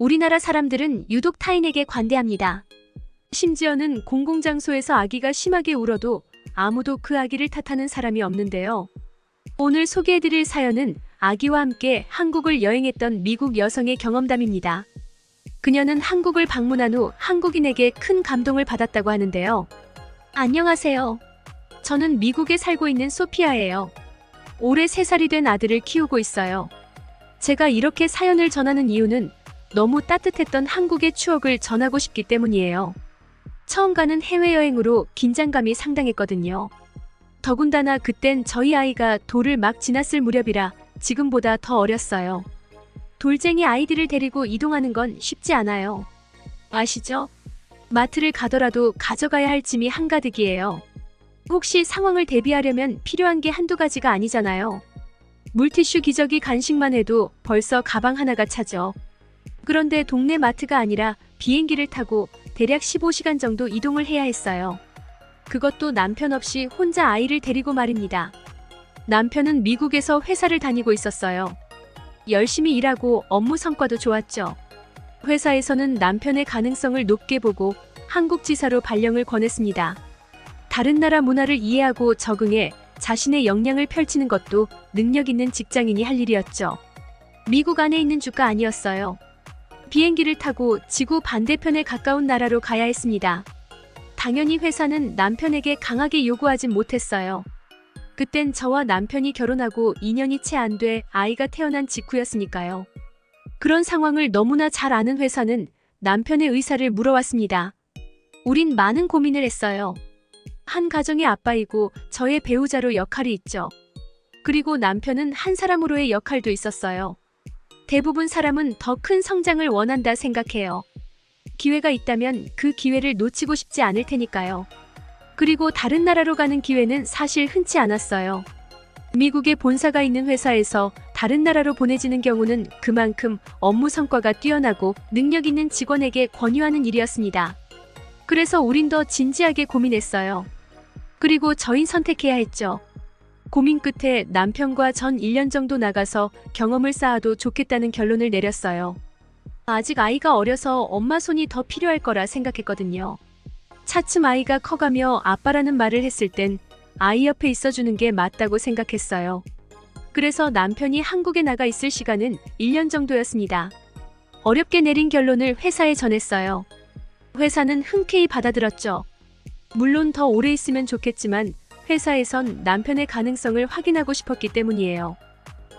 우리나라 사람들은 유독 타인에게 관대합니다. 심지어는 공공장소에서 아기가 심하게 울어도 아무도 그 아기를 탓하는 사람이 없는데요. 오늘 소개해드릴 사연은 아기와 함께 한국을 여행했던 미국 여성의 경험담입니다. 그녀는 한국을 방문한 후 한국인에게 큰 감동을 받았다고 하는데요. 안녕하세요. 저는 미국에 살고 있는 소피아예요. 올해 3살이 된 아들을 키우고 있어요. 제가 이렇게 사연을 전하는 이유는 너무 따뜻했던 한국의 추억을 전하고 싶기 때문이에요. 처음 가는 해외여행으로 긴장감이 상당했거든요. 더군다나 그땐 저희 아이가 돌을 막 지났을 무렵이라 지금보다 더 어렸어요. 돌쟁이 아이들을 데리고 이동하는 건 쉽지 않아요. 아시죠? 마트를 가더라도 가져가야 할 짐이 한가득이에요. 혹시 상황을 대비하려면 필요한 게 한두 가지가 아니잖아요. 물티슈 기저귀 간식만 해도 벌써 가방 하나가 차죠. 그런데 동네 마트가 아니라 비행기를 타고 대략 15시간 정도 이동을 해야 했어요. 그것도 남편 없이 혼자 아이를 데리고 말입니다. 남편은 미국에서 회사를 다니고 있었어요. 열심히 일하고 업무 성과도 좋았죠. 회사에서는 남편의 가능성을 높게 보고 한국 지사로 발령을 권했습니다. 다른 나라 문화를 이해하고 적응해 자신의 역량을 펼치는 것도 능력 있는 직장인이 할 일이었죠. 미국 안에 있는 주가 아니었어요. 비행기를 타고 지구 반대편에 가까운 나라로 가야 했습니다. 당연히 회사는 남편에게 강하게 요구하진 못했어요. 그땐 저와 남편이 결혼하고 2년이 채 안 돼 아이가 태어난 직후였으니까요. 그런 상황을 너무나 잘 아는 회사는 남편의 의사를 물어왔습니다. 우린 많은 고민을 했어요. 한 가정의 아빠이고 저의 배우자로 역할이 있죠. 그리고 남편은 한 사람으로의 역할도 있었어요. 대부분 사람은 더 큰 성장을 원한다 생각해요. 기회가 있다면 그 기회를 놓치고 싶지 않을 테니까요. 그리고 다른 나라로 가는 기회는 사실 흔치 않았어요. 미국에 본사가 있는 회사에서 다른 나라로 보내지는 경우는 그만큼 업무 성과가 뛰어나고 능력 있는 직원에게 권유하는 일이었습니다. 그래서 우린 더 진지하게 고민했어요. 그리고 저희 선택해야 했죠. 고민 끝에 남편과 전 1년 정도 나가서 경험을 쌓아도 좋겠다는 결론을 내렸어요. 아직 아이가 어려서 엄마 손이 더 필요할 거라 생각했거든요. 차츰 아이가 커가며 아빠라는 말을 했을 땐 아이 옆에 있어주는 게 맞다고 생각했어요. 그래서 남편이 한국에 나가 있을 시간은 1년 정도였습니다. 어렵게 내린 결론을 회사에 전했어요. 회사는 흔쾌히 받아들였죠. 물론 더 오래 있으면 좋겠지만 회사에선 남편의 가능성을 확인하고 싶었기 때문이에요.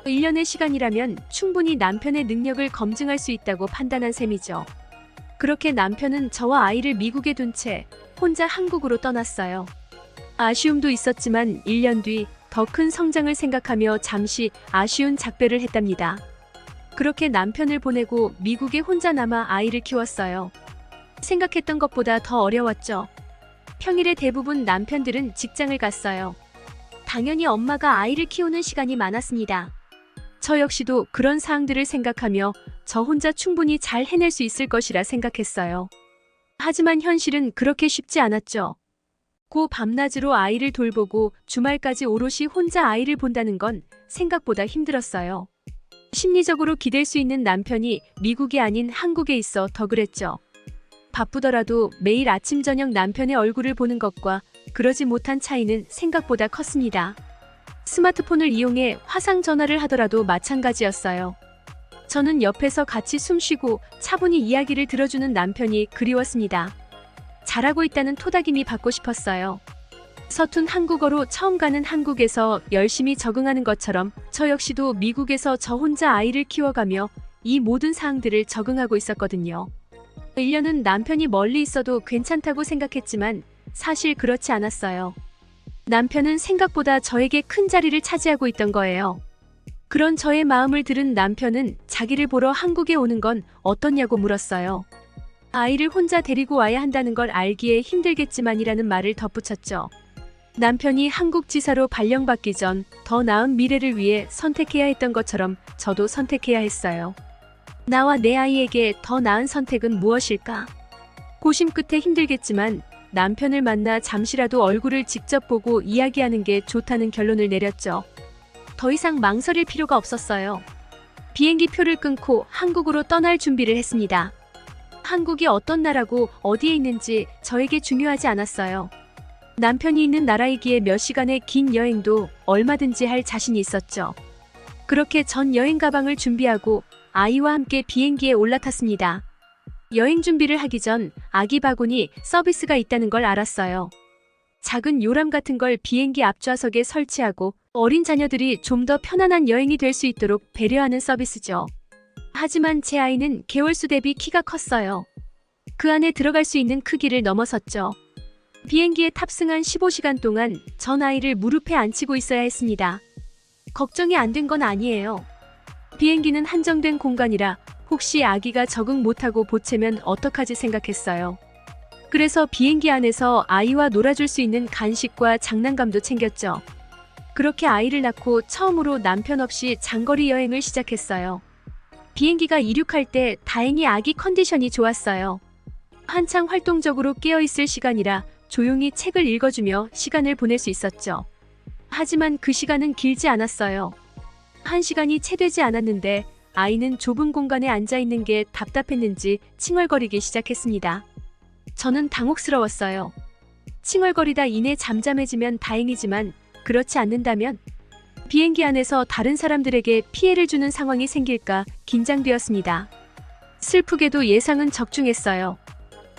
1년의 시간이라면 충분히 남편의 능력을 검증할 수 있다고 판단한 셈이죠. 그렇게 남편은 저와 아이를 미국에 둔 채 혼자 한국으로 떠났어요. 아쉬움도 있었지만 1년 뒤 더 큰 성장을 생각하며 잠시 아쉬운 작별을 했답니다. 그렇게 남편을 보내고 미국에 혼자 남아 아이를 키웠어요. 생각했던 것보다 더 어려웠죠. 평일에 대부분 남편들은 직장을 갔어요. 당연히 엄마가 아이를 키우는 시간이 많았습니다. 저 역시도 그런 사항들을 생각하며 저 혼자 충분히 잘 해낼 수 있을 것이라 생각했어요. 하지만 현실은 그렇게 쉽지 않았죠. 고 밤낮으로 아이를 돌보고 주말까지 오롯이 혼자 아이를 본다는 건 생각보다 힘들었어요. 심리적으로 기댈 수 있는 남편이 미국이 아닌 한국에 있어 더 그랬죠. 바쁘더라도 매일 아침 저녁 남편의 얼굴을 보는 것과 그러지 못한 차이는 생각보다 컸습니다. 스마트폰을 이용해 화상 전화를 하더라도 마찬가지였어요. 저는 옆에서 같이 숨쉬고 차분히 이야기를 들어주는 남편이 그리웠습니다. 잘하고 있다는 토닥임이 받고 싶었어요. 서툰 한국어로 처음 가는 한국에서 열심히 적응하는 것처럼 저 역시도 미국에서 저 혼자 아이를 키워가며 이 모든 사항들을 적응하고 있었거든요. 1년은 남편이 멀리 있어도 괜찮다고 생각했지만 사실 그렇지 않았어요. 남편은 생각보다 저에게 큰 자리를 차지하고 있던 거예요. 그런 저의 마음을 들은 남편은 자기를 보러 한국에 오는 건 어떻냐고 물었어요. 아이를 혼자 데리고 와야 한다는 걸 알기에 힘들겠지만이라는 말을 덧붙였죠. 남편이 한국 지사로 발령받기 전 더 나은 미래를 위해 선택해야 했던 것처럼 저도 선택해야 했어요. 나와 내 아이에게 더 나은 선택은 무엇일까? 고심 끝에 힘들겠지만 남편을 만나 잠시라도 얼굴을 직접 보고 이야기하는 게 좋다는 결론을 내렸죠. 더 이상 망설일 필요가 없었어요. 비행기 표를 끊고 한국으로 떠날 준비를 했습니다. 한국이 어떤 나라고 어디에 있는지 저에게 중요하지 않았어요. 남편이 있는 나라이기에 몇 시간의 긴 여행도 얼마든지 할 자신이 있었죠. 그렇게 전 여행 가방을 준비하고 아이와 함께 비행기에 올라탔습니다. 여행 준비를 하기 전 아기 바구니 서비스가 있다는 걸 알았어요. 작은 요람 같은 걸 비행기 앞좌석에 설치하고 어린 자녀들이 좀 더 편안한 여행이 될 수 있도록 배려하는 서비스죠. 하지만 제 아이는 개월수 대비 키가 컸어요. 그 안에 들어갈 수 있는 크기를 넘어섰죠. 비행기에 탑승한 15시간 동안 전 아이를 무릎에 앉히고 있어야 했습니다. 걱정이 안 된 건 아니에요. 비행기는 한정된 공간이라 혹시 아기가 적응 못하고 보채면 어떡하지 생각했어요. 그래서 비행기 안에서 아이와 놀아줄 수 있는 간식과 장난감도 챙겼죠. 그렇게 아이를 낳고 처음으로 남편 없이 장거리 여행을 시작했어요. 비행기가 이륙할 때 다행히 아기 컨디션이 좋았어요. 한창 활동적으로 깨어있을 시간이라 조용히 책을 읽어주며 시간을 보낼 수 있었죠. 하지만 그 시간은 길지 않았어요. 1시간이 채 되지 않았는데 아이는 좁은 공간에 앉아있는 게 답답했는지 칭얼거리기 시작했습니다. 저는 당혹스러웠어요. 칭얼거리다 이내 잠잠해지면 다행이지만 그렇지 않는다면 비행기 안에서 다른 사람들에게 피해를 주는 상황이 생길까 긴장되었습니다. 슬프게도 예상은 적중했어요.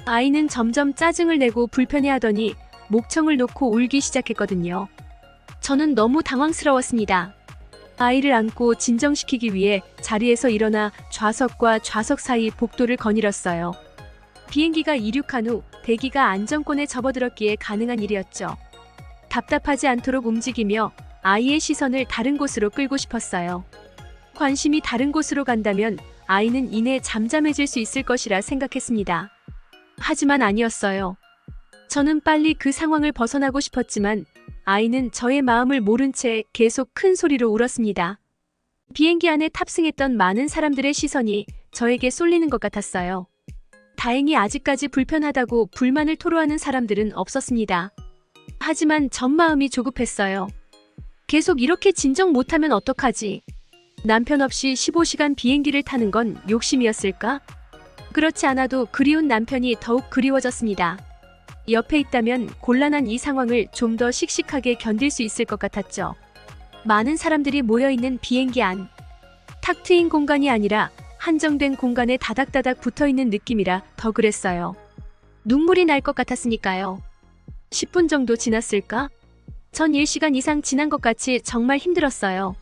아이는 점점 짜증을 내고 불편해하더니 목청을 놓고 울기 시작했거든요. 저는 너무 당황스러웠습니다. 아이를 안고 진정시키기 위해 자리에서 일어나 좌석과 좌석 사이 복도를 거닐었어요. 비행기가 이륙한 후 대기가 안정권에 접어들었기에 가능한 일이었죠. 답답하지 않도록 움직이며 아이의 시선을 다른 곳으로 끌고 싶었어요. 관심이 다른 곳으로 간다면 아이는 이내 잠잠해질 수 있을 것이라 생각했습니다. 하지만 아니었어요. 저는 빨리 그 상황을 벗어나고 싶었지만 아이는 저의 마음을 모른 채 계속 큰 소리로 울었습니다. 비행기 안에 탑승했던 많은 사람들의 시선이 저에게 쏠리는 것 같았어요. 다행히 아직까지 불편하다고 불만을 토로하는 사람들은 없었습니다. 하지만 전 마음이 조급했어요. 계속 이렇게 진정 못하면 어떡하지? 남편 없이 15시간 비행기를 타는 건 욕심이었을까? 그렇지 않아도 그리운 남편이 더욱 그리워졌습니다. 옆에 있다면 곤란한 이 상황을 좀 더 씩씩하게 견딜 수 있을 것 같았죠. 많은 사람들이 모여있는 비행기 안. 탁 트인 공간이 아니라 한정된 공간에 다닥다닥 붙어있는 느낌이라 더 그랬어요. 눈물이 날 것 같았으니까요. 10분 정도 지났을까? 전 1시간 이상 지난 것 같이 정말 힘들었어요.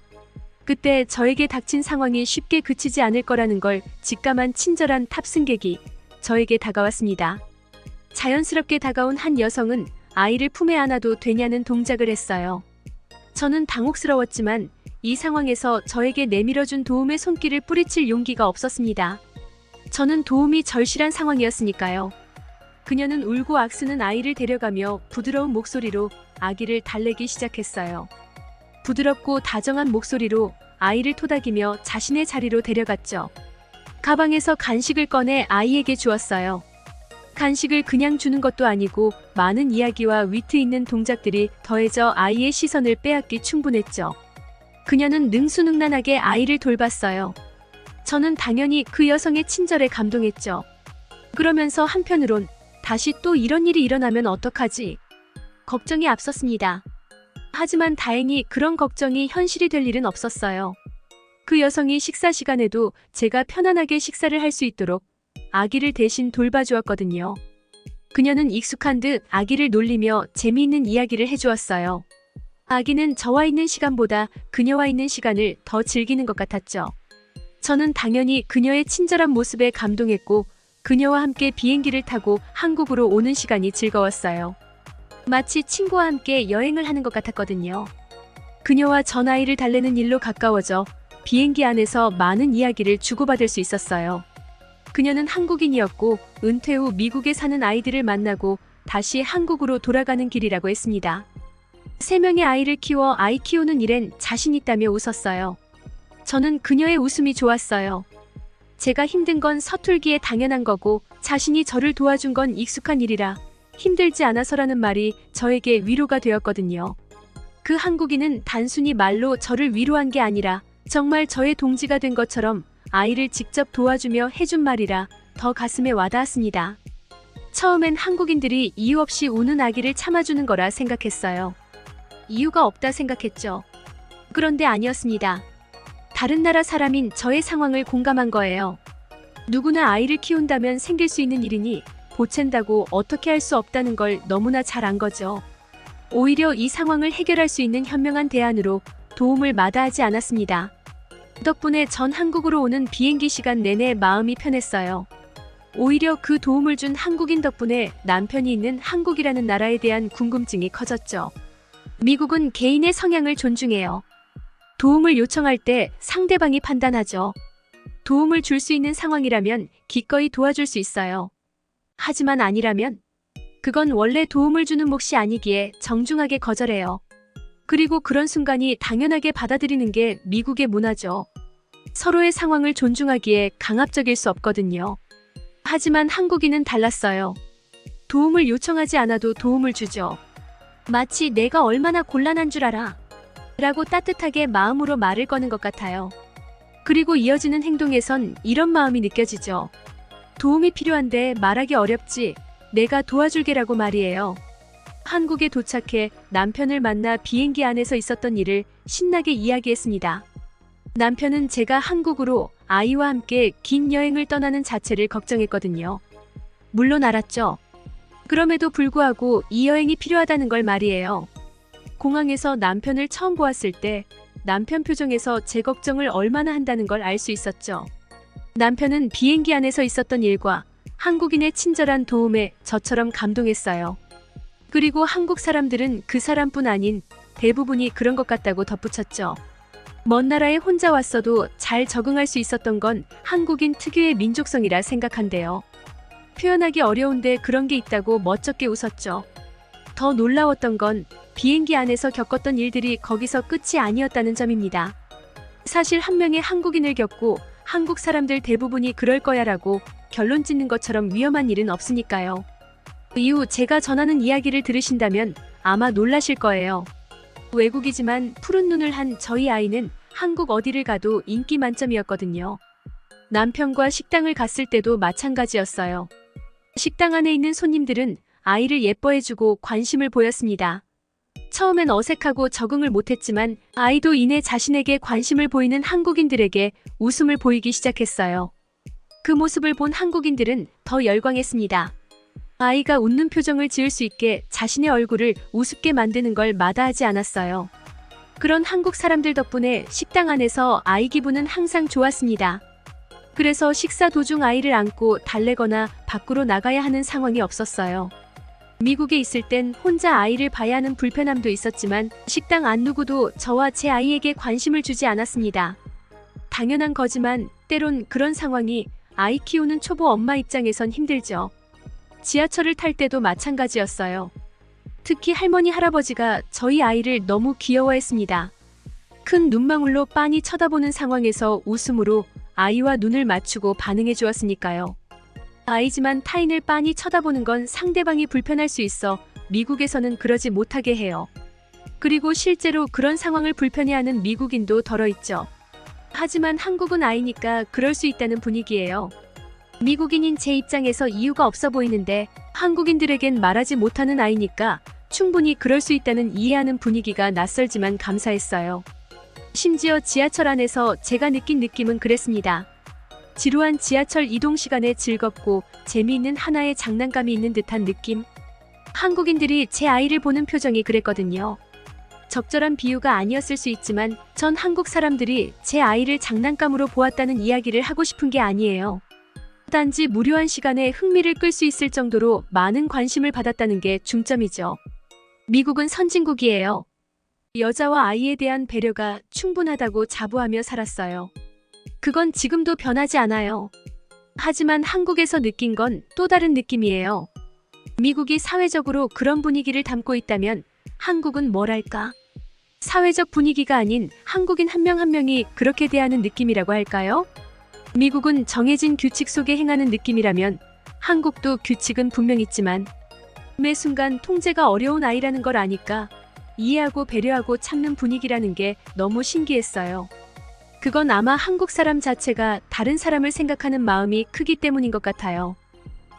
그때 저에게 닥친 상황이 쉽게 그치지 않을 거라는 걸 직감한 친절한 탑승객이 저에게 다가왔습니다. 자연스럽게 다가온 한 여성은 아이를 품에 안아도 되냐는 동작을 했어요. 저는 당혹스러웠지만 이 상황에서 저에게 내밀어준 도움의 손길을 뿌리칠 용기가 없었습니다. 저는 도움이 절실한 상황이었으니까요. 그녀는 울고 악쓰는 아이를 데려가며 부드러운 목소리로 아기를 달래기 시작했어요. 부드럽고 다정한 목소리로 아이를 토닥이며 자신의 자리로 데려갔죠. 가방에서 간식을 꺼내 아이에게 주었어요. 간식을 그냥 주는 것도 아니고 많은 이야기와 위트 있는 동작들이 더해져 아이의 시선을 빼앗기 충분했죠. 그녀는 능수능란하게 아이를 돌봤어요. 저는 당연히 그 여성의 친절에 감동했죠. 그러면서 한편으론 다시 또 이런 일이 일어나면 어떡하지? 걱정이 앞섰습니다. 하지만 다행히 그런 걱정이 현실이 될 일은 없었어요. 그 여성이 식사 시간에도 제가 편안하게 식사를 할 수 있도록 아기를 대신 돌봐주었거든요. 그녀는 익숙한 듯 아기를 놀리며 재미있는 이야기를 해주었어요. 아기는 저와 있는 시간보다 그녀와 있는 시간을 더 즐기는 것 같았죠. 저는 당연히 그녀의 친절한 모습에 감동했고 그녀와 함께 비행기를 타고 한국으로 오는 시간이 즐거웠어요. 마치 친구와 함께 여행을 하는 것 같았거든요. 그녀와 전 아이를 달래는 일로 가까워져 비행기 안에서 많은 이야기를 주고받을 수 있었어요. 그녀는 한국인이었고 은퇴 후 미국에 사는 아이들을 만나고 다시 한국으로 돌아가는 길이라고 했습니다. 3명의 아이를 키워 아이 키우는 일엔 자신 있다며 웃었어요. 저는 그녀의 웃음이 좋았어요. 제가 힘든 건 서툴기에 당연한 거고 자신이 저를 도와준 건 익숙한 일이라 힘들지 않아서라는 말이 저에게 위로가 되었거든요. 그 한국인은 단순히 말로 저를 위로한 게 아니라 정말 저의 동지가 된 것처럼 아이를 직접 도와주며 해준 말이라 더 가슴에 와닿았습니다. 처음엔 한국인들이 이유 없이 우는 아기를 참아주는 거라 생각했어요. 이유가 없다 생각했죠. 그런데 아니었습니다. 다른 나라 사람인 저의 상황을 공감한 거예요. 누구나 아이를 키운다면 생길 수 있는 일이니 보챈다고 어떻게 할 수 없다는 걸 너무나 잘 안 거죠. 오히려 이 상황을 해결할 수 있는 현명한 대안으로 도움을 마다하지 않았습니다. 덕분에 전 한국으로 오는 비행기 시간 내내 마음이 편했어요. 오히려 그 도움을 준 한국인 덕분에 남편이 있는 한국이라는 나라에 대한 궁금증이 커졌죠. 미국은 개인의 성향을 존중해요. 도움을 요청할 때 상대방이 판단하죠. 도움을 줄 수 있는 상황이라면 기꺼이 도와줄 수 있어요. 하지만 아니라면 그건 원래 도움을 주는 몫이 아니기에 정중하게 거절해요. 그리고 그런 순간이 당연하게 받아들이는 게 미국의 문화죠. 서로의 상황을 존중하기에 강압적일 수 없거든요. 하지만 한국인은 달랐어요. 도움을 요청하지 않아도 도움을 주죠. 마치 내가 얼마나 곤란한 줄 알아 라고 따뜻하게 마음으로 말을 거는 것 같아요. 그리고 이어지는 행동에선 이런 마음이 느껴지죠. 도움이 필요한데 말하기 어렵지. 내가 도와줄게라고 말이에요. 한국에 도착해 남편을 만나 비행기 안에서 있었던 일을 신나게 이야기했습니다. 남편은 제가 한국으로 아이와 함께 긴 여행을 떠나는 자체를 걱정했거든요. 물론 알았죠. 그럼에도 불구하고 이 여행이 필요하다는 걸 말이에요. 공항에서 남편을 처음 보았을 때 남편 표정에서 제 걱정을 얼마나 한다는 걸 알 수 있었죠. 남편은 비행기 안에서 있었던 일과 한국인의 친절한 도움에 저처럼 감동했어요. 그리고 한국 사람들은 그 사람뿐 아닌 대부분이 그런 것 같다고 덧붙였죠. 먼 나라에 혼자 왔어도 잘 적응할 수 있었던 건 한국인 특유의 민족성이라 생각한대요. 표현하기 어려운데 그런 게 있다고 멋쩍게 웃었죠. 더 놀라웠던 건 비행기 안에서 겪었던 일들이 거기서 끝이 아니었다는 점입니다. 사실 한 명의 한국인을 겪고 한국 사람들 대부분이 그럴 거야라고 결론 짓는 것처럼 위험한 일은 없으니까요. 이후 제가 전하는 이야기를 들으신다면 아마 놀라실 거예요. 외국이지만 푸른 눈을 한 저희 아이는 한국 어디를 가도 인기 만점이었거든요. 남편과 식당을 갔을 때도 마찬가지였어요. 식당 안에 있는 손님들은 아이를 예뻐해주고 관심을 보였습니다. 처음엔 어색하고 적응을 못했지만 아이도 이내 자신에게 관심을 보이는 한국인들에게 웃음을 보이기 시작했어요. 그 모습을 본 한국인들은 더 열광했습니다. 아이가 웃는 표정을 지을 수 있게 자신의 얼굴을 우습게 만드는 걸 마다하지 않았어요. 그런 한국 사람들 덕분에 식당 안에서 아이 기분은 항상 좋았습니다. 그래서 식사 도중 아이를 안고 달래거나 밖으로 나가야 하는 상황이 없었어요. 미국에 있을 땐 혼자 아이를 봐야 하는 불편함도 있었지만 식당 안 누구도 저와 제 아이에게 관심을 주지 않았습니다. 당연한 거지만 때론 그런 상황이 아이 키우는 초보 엄마 입장에선 힘들죠. 지하철을 탈 때도 마찬가지였어요. 특히 할머니 할아버지가 저희 아이를 너무 귀여워했습니다. 큰 눈망울로 빤히 쳐다보는 상황에서 웃음으로 아이와 눈을 맞추고 반응해 주었으니까요. 아이지만 타인을 빤히 쳐다보는 건 상대방이 불편할 수 있어 미국에서는 그러지 못하게 해요. 그리고 실제로 그런 상황을 불편해하는 미국인도 덜어 있죠. 하지만 한국은 아이니까 그럴 수 있다는 분위기예요. 미국인인 제 입장에서 이유가 없어 보이는데 한국인들에겐 말하지 못하는 아이니까 충분히 그럴 수 있다는 이해하는 분위기가 낯설지만 감사했어요. 심지어 지하철 안에서 제가 느낀 느낌은 그랬습니다. 지루한 지하철 이동 시간에 즐겁고 재미있는 하나의 장난감이 있는 듯한 느낌. 한국인들이 제 아이를 보는 표정이 그랬거든요. 적절한 비유가 아니었을 수 있지만 전 한국 사람들이 제 아이를 장난감으로 보았다는 이야기를 하고 싶은 게 아니에요. 단지 무료한 시간에 흥미를 끌 수 있을 정도로 많은 관심을 받았다는 게 중점이죠. 미국은 선진국이에요. 여자와 아이에 대한 배려가 충분하다고 자부하며 살았어요. 그건 지금도 변하지 않아요. 하지만 한국에서 느낀 건 또 다른 느낌이에요. 미국이 사회적으로 그런 분위기를 담고 있다면 한국은 뭐랄까? 사회적 분위기가 아닌 한국인 한 명 한 명이 그렇게 대하는 느낌이라고 할까요? 미국은 정해진 규칙 속에 행하는 느낌이라면 한국도 규칙은 분명 있지만 매 순간 통제가 어려운 아이라는 걸 아니까 이해하고 배려하고 참는 분위기라는 게 너무 신기했어요. 그건 아마 한국 사람 자체가 다른 사람을 생각하는 마음이 크기 때문인 것 같아요.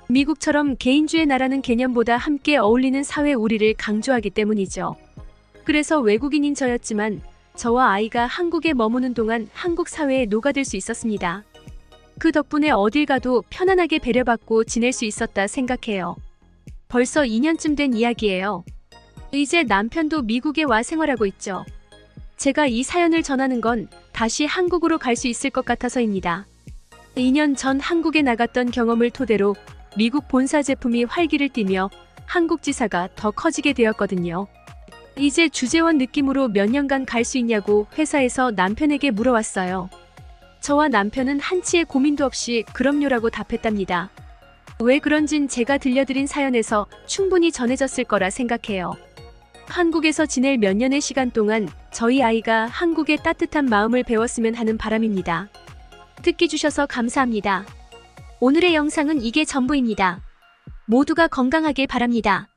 미국처럼 개인주의 나라는 개념보다 함께 어울리는 사회 우리를 강조하기 때문이죠. 그래서 외국인인 저였지만 저와 아이가 한국에 머무는 동안 한국 사회에 녹아들 수 있었습니다. 그 덕분에 어딜 가도 편안하게 배려받고 지낼 수 있었다 생각해요. 벌써 2년쯤 된 이야기예요. 이제 남편도 미국에 와 생활하고 있죠. 제가 이 사연을 전하는 건 다시 한국으로 갈 수 있을 것 같아서입니다. 2년 전 한국에 나갔던 경험을 토대로 미국 본사 제품이 활기를 띠며 한국 지사가 더 커지게 되었거든요. 이제 주재원 느낌으로 몇 년간 갈 수 있냐고 회사에서 남편에게 물어왔어요. 저와 남편은 한치의 고민도 없이 그럼요라고 답했답니다. 왜 그런진 제가 들려드린 사연에서 충분히 전해졌을 거라 생각해요. 한국에서 지낼 몇 년의 시간 동안 저희 아이가 한국의 따뜻한 마음을 배웠으면 하는 바람입니다. 듣기 주셔서 감사합니다. 오늘의 영상은 이게 전부입니다. 모두가 건강하길 바랍니다.